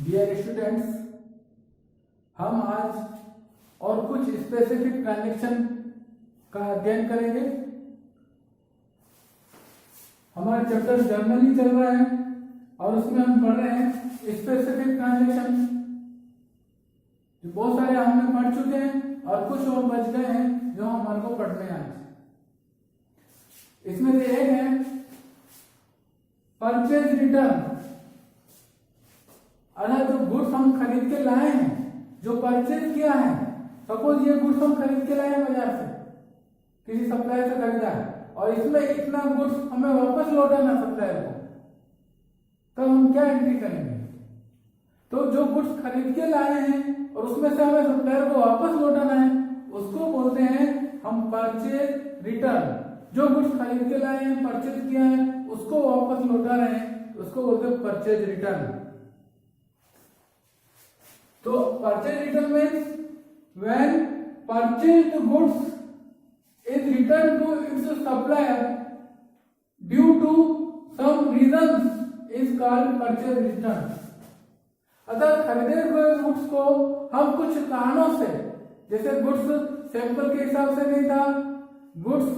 Dear students, हम आज और कुछ स्पेसिफिक ट्रांजैक्शन का अध्ययन करेंगे। हमारा चैप्टर जर्नली चल रहा है और उसमें हम पढ़ रहे हैं स्पेसिफिक ट्रांजैक्शन। बहुत सारे हमने पढ़ चुके हैं और कुछ और बच गए हैं जो हमारे को पढ़ने हैं आज। इसमें से एक है परचेज रिटर्न। अगर जो गुड्स हम खरीद के लाए हैं, जो परचेज किया है, सपोज ये गुड्स हम खरीद के लाए हैं बाजार से, किसी सप्लायर से खरीदा है और इसमें इतना गुड्स हमें वापस लौटाना सप्लायर को, तो हम क्या एंट्री करेंगे? तो जो गुड्स खरीद के लाए हैं और उसमें से हमें सप्लायर को वापस लौटाना है, उसको बोलते हैं हम परचेज रिटर्न। जो गुड्स खरीद के लाए हैं, परचेज किया है, उसको वापस लौटा रहे हैं, उसको बोलते हैं परचेज रिटर्न। तो purchase return means when purchased goods is return to its supplier due to some reasons is called purchase return. अगर खरीदे हुए गुड्स को हम कुछ कारणों से, जैसे गुड्स सैंपल के हिसाब से नहीं था, गुड्स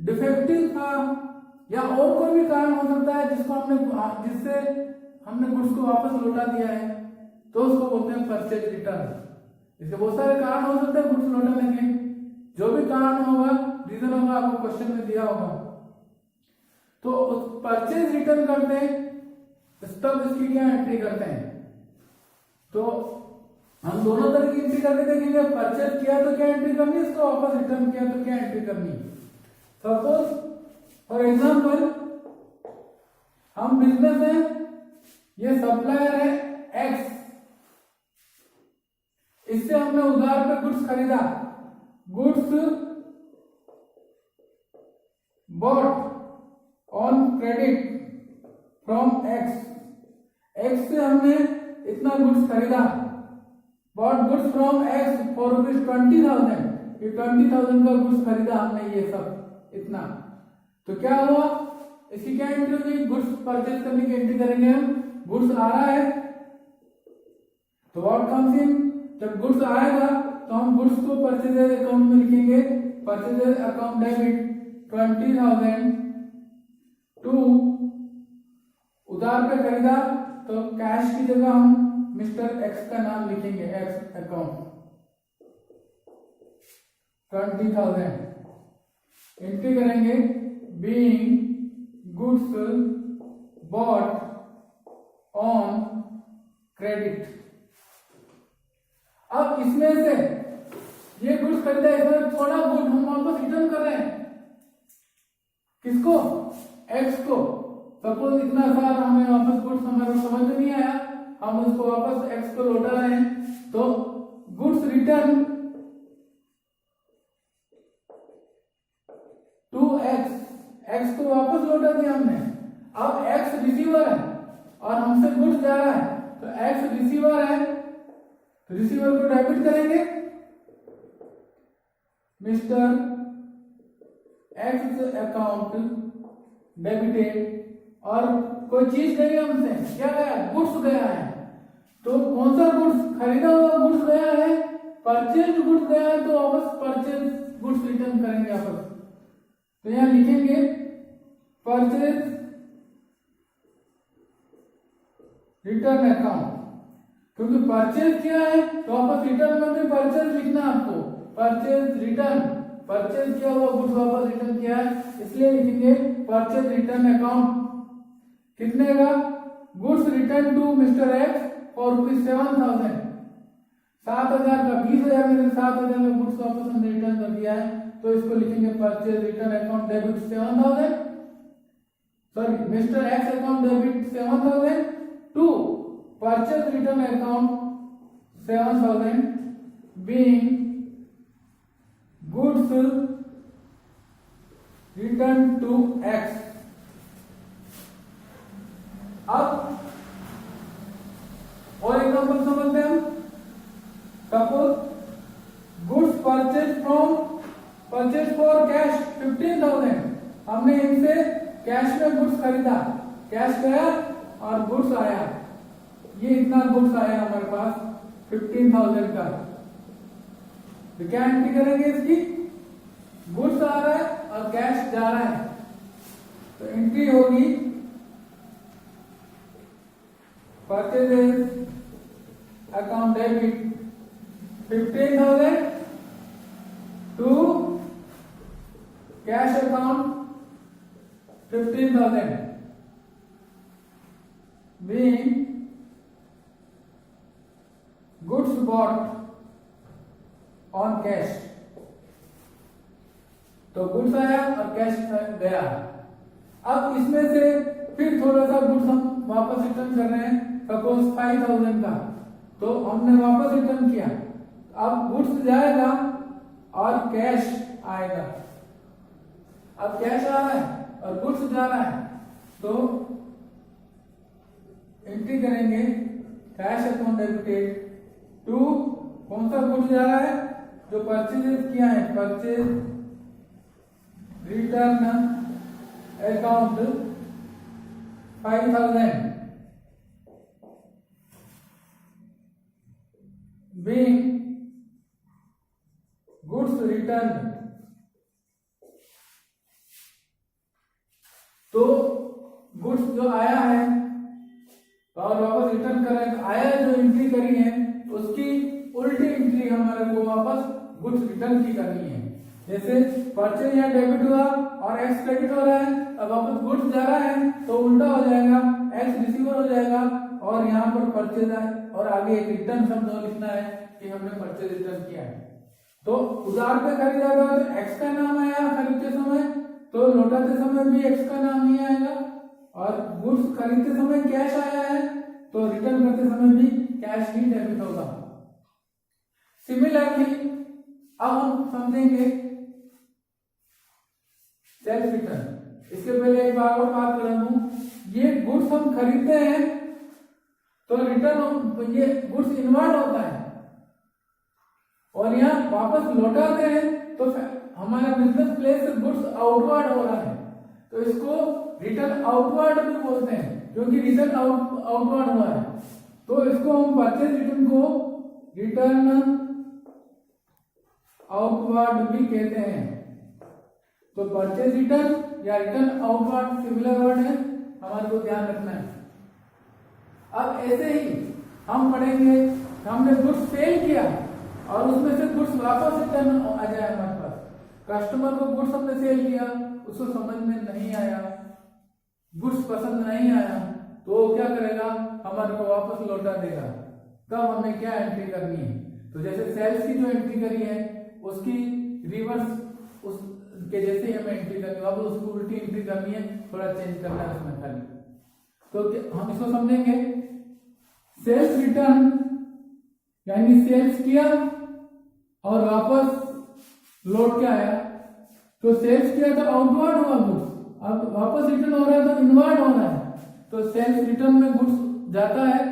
डिफेक्टिव था, या और कोई भी कारण हो सकता है जिससे हमने गुड्स को वापस लौटा दिया है, तो उसको बोलते हैं परचेज रिटर्न। इसके बहुत सारे कारण हो सकते हैं गुड्स लौटाने के। जो भी कारण होगा, रीजन होगा, आपको क्वेश्चन में दिया होगा। तो परचेज रिटर्न करते हैं, तब इसकी क्या एंट्री करते हैं? तो हम दोनों तरह की एंट्री करके देखेंगे। परचेज किया तो क्या एंट्री करनी, इसको वापस रिटर्न किया तो क्या एंट्री करनी। सपोज फॉर एग्जाम्पल हम बिजनेस है, ये सप्लायर है एक्स, इससे हमने उधार पे गुड्स खरीदा, goods bought on credit from X. X से हमने इतना गुड्स खरीदा, bought goods from X for ₹20,000। ये 20,000 का गुड्स खरीदा हमने, ये सब इतना। तो क्या हुआ, इसकी क्या एंट्री होगी? गुड्स परचेज करने की एंट्री करेंगे हम। गुड्स आ रहा है तो व्हाट कम्स इन, जब गुड्स आएगा तो हम गुड्स को परचेज अकाउंट में लिखेंगे। परचेज अकाउंट डेबिट 20,000 टू उधार पे खरीदा, तो कैश की जगह हम मिस्टर एक्स का नाम लिखेंगे, एक्स अकाउंट 20,000 एंट्री करेंगे। Being goods bought on credit. अब इसमें से ये गुड्स खरीदा, इसमें थोड़ा गुड हम वापस रिटर्न कर रहे हैं। किसको? एक्स को। सपोज इतना सारा हमें वापस गुड्स हमारे समझ में नहीं आया, हम उसको वापस एक्स को लौटा रहे हैं। तो goods return to X, X को वापस लौटा दिया हमने। अब एक्स रिसीवर है और हमसे गुड्स जा रहा है, तो एक्स रिसीवर है, तो रिसीवर को डेबिट करेंगे, मिस्टर एक्स अकाउंट डेबिटेड। और कोई चीज गई हमसे, क्या गया? गुड्स गया है। तो कौन सा गुड्स? खरीदा हुआ गुड्स गया है, परचेज गुड्स गया है, तो वापस परचेज गुड्स रिटर्न करेंगे वापस। तो यहां लिखेंगे परचेज रिटर्न अकाउंट, क्योंकि परचेज किया है तो वापस रिटर्न में भी परचेज लिखना आपको। परचेज रिटर्न, परचेज किया हुआ गुड्स वापस रिटर्न किया है, इसलिए लिखेंगे परचेज रिटर्न अकाउंट। कितने का? Goods return to mister X for ₹7,000। 7,000 का 20,000 में 7,000 में गुड्स वापस हमने रिटर्न कर दिया है, तो इसको लिखेंगे purchase return account debit 7,000, sorry mister X account debit 7,000 to purchase return account 7,000 being goods return to X. अब और एग्जांपल समझते हैं हम। Suppose goods purchase for cash 15,000, हमने इनसे कैश में गुड्स खरीदा, कैश गया और गुड्स आया, ये इतना गुड्स आया हमारे पास 15,000 का, तो क्या एंट्री करेंगे इसकी? गुड्स आ रहा है और कैश जा रहा है, तो एंट्री होगी purchases account debit 15,000 to cash account 15,000 being goods bought on cash। तो गुड्स आया और कैश गया। अब इसमें से फिर थोड़ा सा गुड्स हम वापस रिटर्न कर रहे हैं, सपोज 5,000 का, तो हमने वापस रिटर्न किया। अब गुड्स जाएगा और कैश आएगा। अब कैश आ रहा है और गुड्स जा रहा है, तो एंट्री करेंगे कैश अकाउंट डेबिटेड टू कौन सा गुड्स जा रहा है? जो परचेज किया है, purchase return account 5,000 being goods returned। तो गुड्स जो आया है और वापस रिटर्न कर रहे हैं, तो आया जो एंट्री करी है उसकी उल्टी एंट्री हमारे को वापस गुड्स रिटर्न की करनी है। जैसे परचेज यहाँ डेबिट हुआ और एक्स क्रेडिट हो रहा है, अब वापस गुड्स जा रहा है तो उल्टा हो जाएगा, एक्स रिसीवर हो जाएगा और यहाँ पर परचेज है और आगे एक रिटर्न शब्द लिखना है कि हमने परचेज रिटर्न किया है। तो उधार पे खरीदा गया तो एक्स का नाम आया खरीदते समय, तो लौटाते समय भी एक्स का नाम ही आएगा, और गुड्स खरीदते समय कैश आया है तो रिटर्न करते समय भी कैश ही डेबिट होगा। सिमिलरली अब हम समझेंगे सेल्फ रिटर्न। इसके पहले एक बार और बात कर दूं, ये गुड्स हम खरीदते हैं तो रिटर्न ये गुड्स इनवर्ड होता है और यहाँ वापस लौटाते हैं तो हमारा बिजनेस प्लेस से गुड्स आउटवर्ड हो रहा है, तो इसको रिटर्न आउटवर्ड भी बोलते हैं क्योंकि रिटर्न आउटवर्ड हुआ है। तो इसको हम परचेज रिटर्न को रिटर्न आउटवर्ड भी कहते हैं। तो परचेज रिटर्न या रिटर्न आउटवर्ड सिमिलर वर्ड है, हमारे को ध्यान रखना है। अब ऐसे ही हम पढ़ेंगे, हमने गुड्स सेल किया और उसमें से गुड्स वापस रिटर्न आ जाए हमारे पास। कस्टमर को गुड्स हमने सेल किया, उसको समझ में नहीं आया, गुड्स पसंद नहीं आया, तो वो क्या करेगा? हमारे को वापस लौटा देगा। तब हमें क्या एंट्री करनी है? तो जैसे सेल्स की जो एंट्री करी है उसकी रिवर्स उसके जैसे ही हमें एंट्री करनी है, वापस उसको उल्टी एंट्री करनी है, थोड़ा चेंज करना है उसमें खाली। तो हम इसको समझेंगे, सेल्स रिटर्न यानी सेल्स किया और वापस लौट के आया। तो सेल्स किया तो आउटवर्ड हुआ गुड्स, अब वापस रिटर्न हो रहा है तो इनवर्ड हो रहा है। तो सेल्स रिटर्न में गुड्स जाता है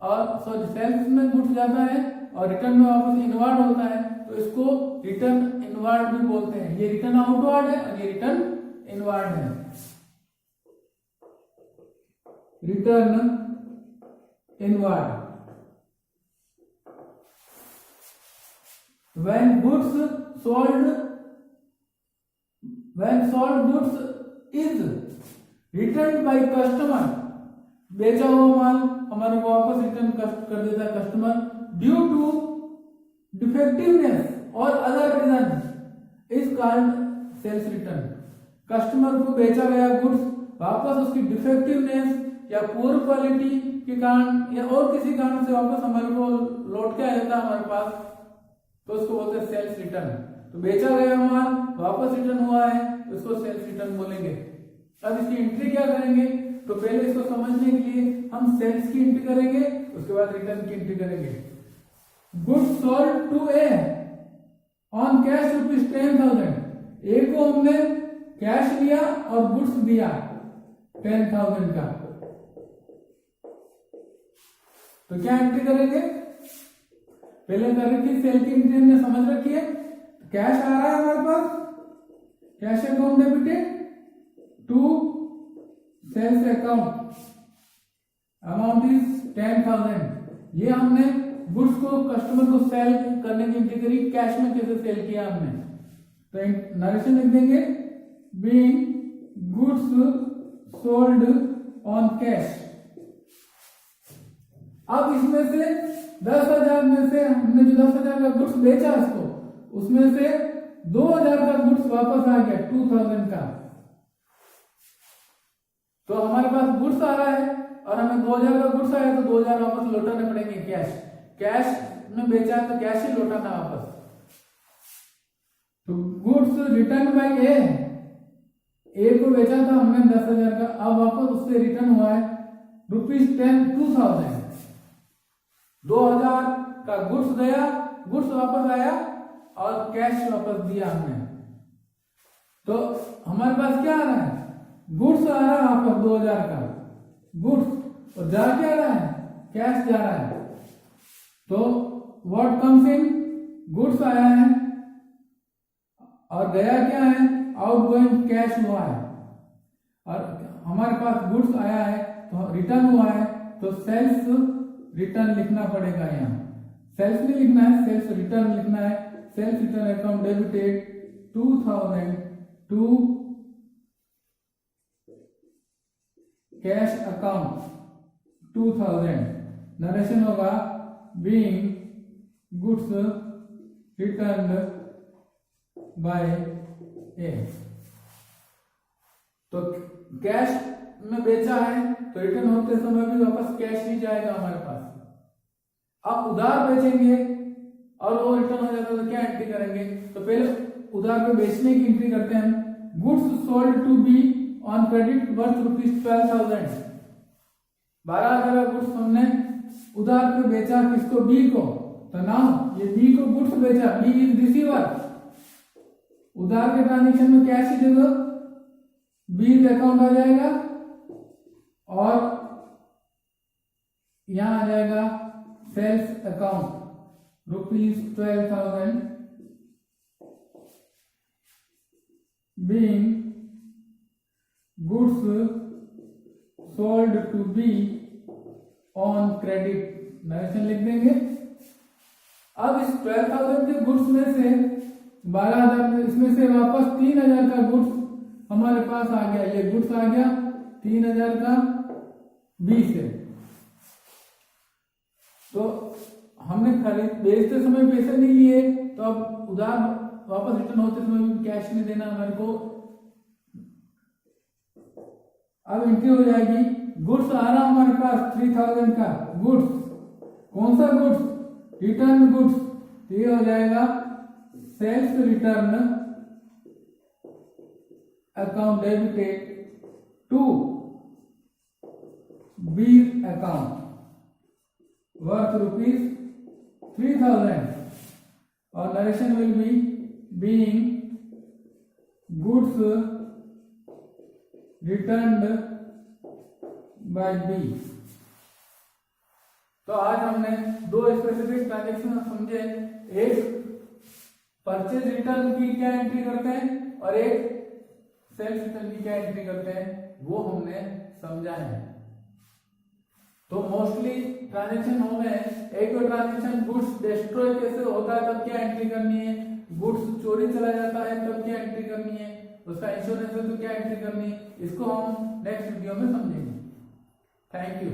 और सॉरी सेल्स में गुड्स जाता है और रिटर्न में वापस इनवर्ड होता है, तो इसको रिटर्न इनवर्ड भी बोलते हैं। ये रिटर्न आउटवर्ड है और ये रिटर्न इनवर्ड है। Return inward when sold goods is returned by customer, बेचा हुआ माल हमारे को वापस रिटर्न कर देता है कस्टमर ड्यू टू डिफेक्टिवनेस और other reason is called sales return. Customer को बेचा गया गुड्स वापस उसकी डिफेक्टिवनेस या पुअर क्वालिटी के कारण या और किसी कारण से वापस हमारे को लौट के आ जाता है हमारे पास, तो उसको बोलते हैं सेल्स रिटर्न। तो बेचा गया माल वापस रिटर्न हुआ है तो इसको सेल्स रिटर्न बोलेंगे। अब इसकी एंट्री क्या करेंगे? तो पहले इसको समझने के लिए हम सेल्स की एंट्री करेंगे, उसके बाद रिटर्न की एंट्री करेंगे। Goods sold to A on cash ₹10,000। A को हमने कैश लिया और गुड्स दिया 10,000 का, तो क्या एंट्री करेंगे? पहले कर रखी सेल की एंट्री हमने समझ रखी है। कैश आ रहा है हमारे पास, cash account debited to sales account amount is 10,000। ये हमने गुड्स को कस्टमर को सेल करने की एंट्री करी, कैश में कैसे सेल किया हमने, तो नरेशन लिख देंगे being goods sold on cash. अब इसमें से 10,000 में से हमने जो 10,000 का गुड्स बेचा उसको, उसमें से 2,000 का गुड्स वापस आ गया 2,000 का। तो हमारे पास गुड्स आ रहा है और हमें 2,000 का गुड्स आया तो 2,000 वापस लौटाने पड़ेंगे कैश। कैश में बेचा तो कैश ही लौटाना वापस। तो गुड्स रिटर्न बाय ए को बेचा था हमने 10,000 का, अब वापस उससे रिटर्न हुआ है ₹2,000। 2,000 का गुड्स गया, गुड्स वापस आया और कैश वापस दिया हमने। तो हमारे पास क्या आ रहा है, गुड्स आ रहा है वापस 2,000 का गुड्स, और जा क्या रहा है, कैश जा रहा है। तो व्हाट कम्स इन, गुड्स आया है और गया क्या है, आउटगोइंग कैश हुआ है। और हमारे पास गुड्स आया है तो रिटर्न हुआ है, तो सेल्स रिटर्न लिखना पड़ेगा। यहाँ सेल्स नहीं लिखना है, सेल्स रिटर्न लिखना है। Sales return account debited 2,000 to cash account 2,000। Narration होगा being goods return by A. तो कैश में बेचा है तो रिटर्न होते समय भी वापस कैश ही जाएगा हमारे पास। अब उधार बेचेंगे और वो रिटर्न हो जाता है तो क्या एंट्री करेंगे, तो पहले उधार पे बेचने की एंट्री करते हैं। Goods sold to B on credit worth ₹12,000। 12,000 का गुड्स हमने उधार पे बेचा, किसको, बी को। तो नाउ ये बी को गुड्स बेचा, बी इज रिसीवर। उधार के ट्रांजेक्शन में कैश की जगह बी अकाउंट आ जाएगा और यहां आ जाएगा sales account ₹12,000 being goods sold to B on credit. Narration लिख देंगे। अब इस 12,000 के गुड्स में से 12,000 में इसमें से वापस 3,000 का गुड्स हमारे पास आ गया। ये गुड्स आ गया 3,000 का बी से। तो हमने खरीद बेचते समय पैसे नहीं लिए, तो अब उधार वापस रिटर्न होते समय भी कैश नहीं देना हमारे को। अब एंट्री हो जाएगी, गुड्स आ रहा हमारे पास 3,000 का गुड्स। कौन सा गुड्स, रिटर्न गुड्स। तो ये हो जाएगा sales return account debited to B account worth ₹3,000 और narration will be being goods returned by B. तो आज हमने दो स्पेसिफिक ट्रांजेक्शन समझे, एक परचेज रिटर्न की क्या एंट्री करते हैं और एक सेल्स रिटर्न की क्या एंट्री करते हैं, वो हमने समझा है। तो मोस्टली ट्रांजेक्शन हो गए। एक तो ट्रांजेक्शन गुड्स डिस्ट्रॉय कैसे होता है तब क्या एंट्री करनी है, गुड्स चोरी चला जाता है तब क्या एंट्री करनी है, उसका इंश्योरेंस है तो क्या एंट्री करनी है, इसको हम नेक्स्ट वीडियो में समझेंगे। Thank you.